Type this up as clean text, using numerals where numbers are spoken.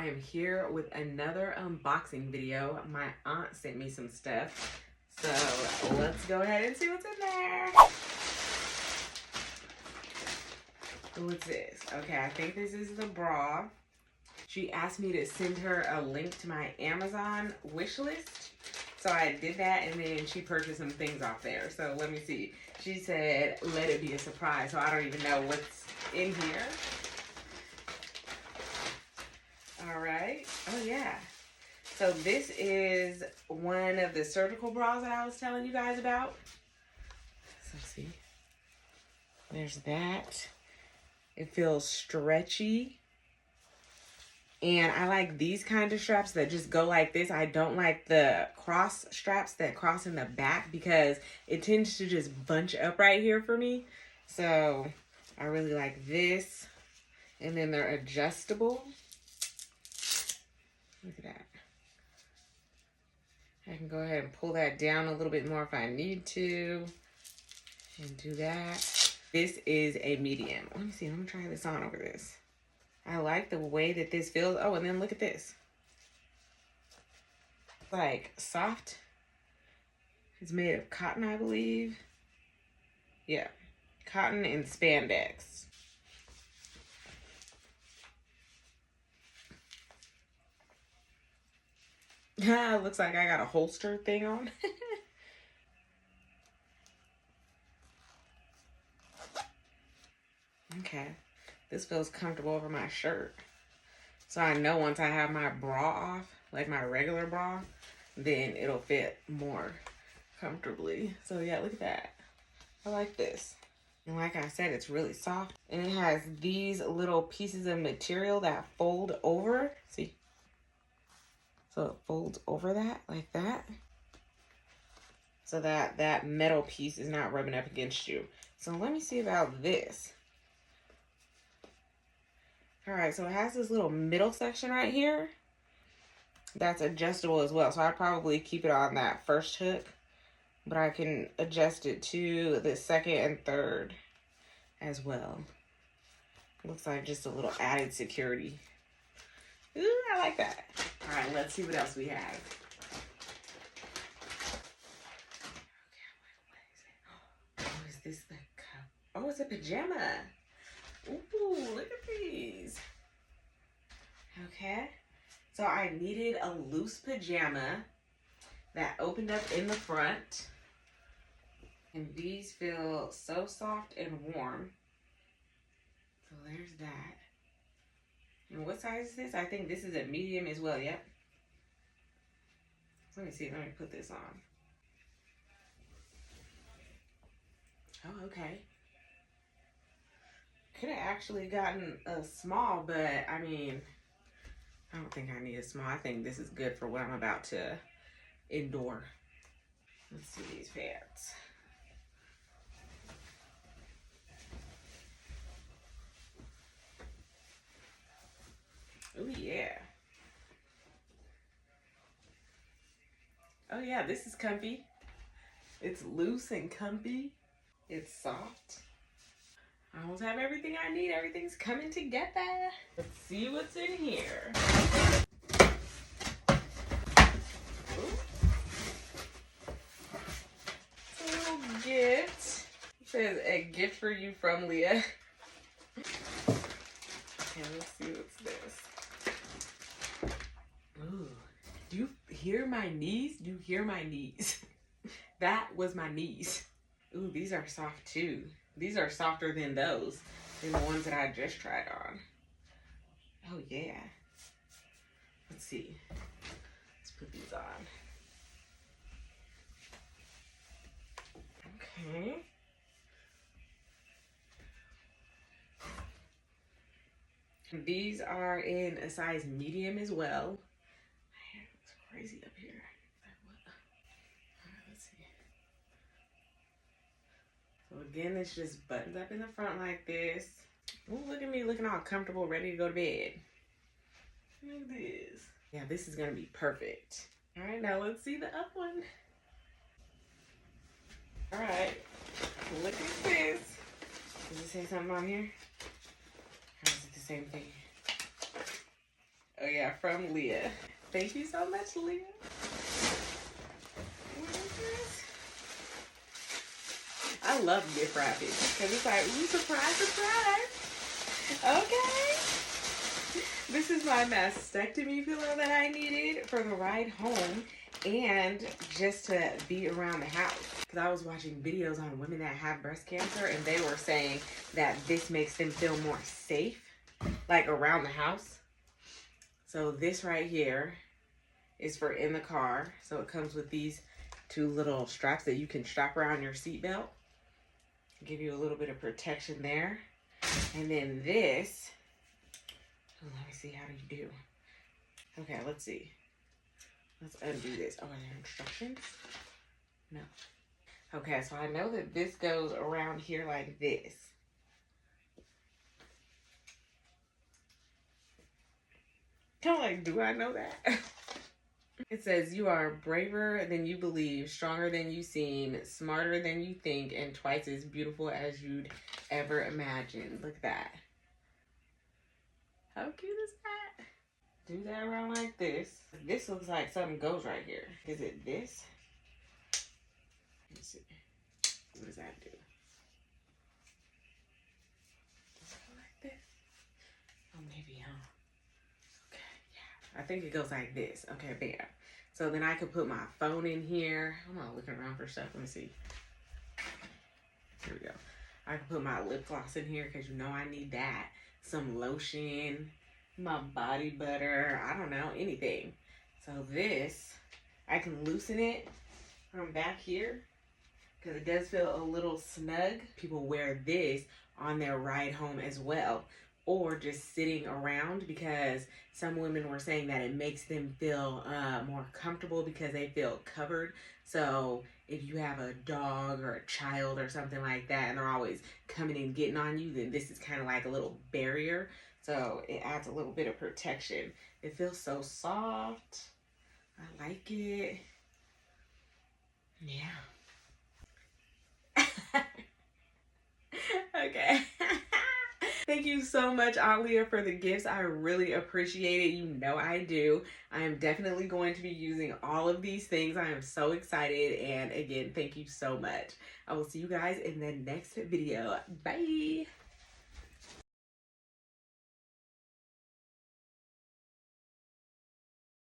am here with another unboxing video. My aunt sent me some stuff, so let's go ahead and see what's in there. What's this? Okay, I think this is the bra. She asked me to send her a link to my Amazon wish list. So I did that, and then she purchased some things off there. So let me see. She said, let it be a surprise. So I don't even know what's in here. All right. Oh, yeah. So this is one of the surgical bras that I was telling you guys about. So see, there's that. It feels stretchy. And I like these kind of straps that just go like this. I don't like the cross straps that cross in the back because it tends to just bunch up right here for me. So I really like this. And then they're adjustable. Look at that. I can go ahead and pull that down a little bit more if I need to. And do that. This is a medium. Let me see. Let me try this on over this. I like the way that this feels. Oh, and then look at this. Like soft. It's made of cotton, I believe. Yeah. Cotton and spandex. Looks like I got a holster thing on. Okay. This feels comfortable over my shirt. So I know once I have my bra off, like my regular bra, then it'll fit more comfortably. So yeah, look at that. I like this. And like I said, it's really soft. And it has these little pieces of material that fold over. See? So it folds over that, like that. So that metal piece is not rubbing up against you. So let me see about this. All right, so it has this little middle section right here that's adjustable as well. So I'd probably keep it on that first hook, but I can adjust it to the second and third as well. Looks like just a little added security. Ooh, I like that. All right, let's see what else we have. Okay, what is it? Oh, is this the cup? Oh, it's a pajama. Ooh, look at these. Okay. So I needed a loose pajama that opened up in the front. And these feel so soft and warm. So there's that. And what size is this? I think this is a medium as well, yep. Let me see, let me put this on. Oh, okay. Could have actually gotten a small, but I mean, I don't think I need a small. I think this is good for what I'm about to endure. Let's see these pants. Oh, yeah. Oh, yeah, this is comfy. It's loose and comfy. It's soft. I almost have everything I need. Everything's coming together. Let's see what's in here. Ooh. It's a little gift. It says a gift for you from Leah. Okay, let's see what's this. Ooh. Do you hear my knees? Do you hear my knees? That was my knees. Ooh, these are soft too. These are softer than those, than the ones that I just tried on. Oh yeah. Let's see. Let's put these on. Okay. These are in a size medium as well. My hair looks crazy up here. Let's see. So again, it's just buttons up in the front like this. Ooh, look at me looking all comfortable, ready to go to bed. Look at this. Yeah, this is gonna be perfect. All right, now let's see the up one. All right, look at this. Does it say something on here? Or is it the same thing? Oh yeah, from Leah. Thank you so much, Leah. What is this? I love gift wrapping because it's like, ooh, surprise, surprise. Okay. This is my mastectomy pillow that I needed for the ride home and just to be around the house. Because I was watching videos on women that have breast cancer and they were saying that this makes them feel more safe, like around the house. So this right here is for in the car. So it comes with these two little straps that you can strap around your seatbelt. Give you a little bit of protection there. And then this, oh, let me see, how do you do? Okay, let's see. Let's undo this. Oh, are there instructions? No. Okay, so I know that this goes around here like this. Kind of like, do I know that? It says, you are braver than you believe, stronger than you seem, smarter than you think, and twice as beautiful as you'd ever imagine. Look at that. How cute is that? Do that around like this. This looks like something goes right here. Is it this? Let me see. What does that do? Does it go like this? Oh, maybe, huh? Okay, yeah. I think it goes like this. Okay, bam. So then I could put my phone in here. I'm not looking around for stuff. Let me see. Here we go. I can put my lip gloss in here because you know I need that. Some lotion, my body butter, I don't know, anything. So this, I can loosen it from back here because it does feel a little snug. People wear this on their ride home as well, or just sitting around, because some women were saying that it makes them feel more comfortable because they feel covered. So if you have a dog or a child or something like that and they're always coming and getting on you, then this is kind of like a little barrier. So it adds a little bit of protection. It feels so soft. I like it. Yeah. Okay. Thank you so much, Alia, for the gifts. I really appreciate it. You know I do. I am definitely going to be using all of these things. I am so excited. And again, thank you so much. I will see you guys in the next video. Bye.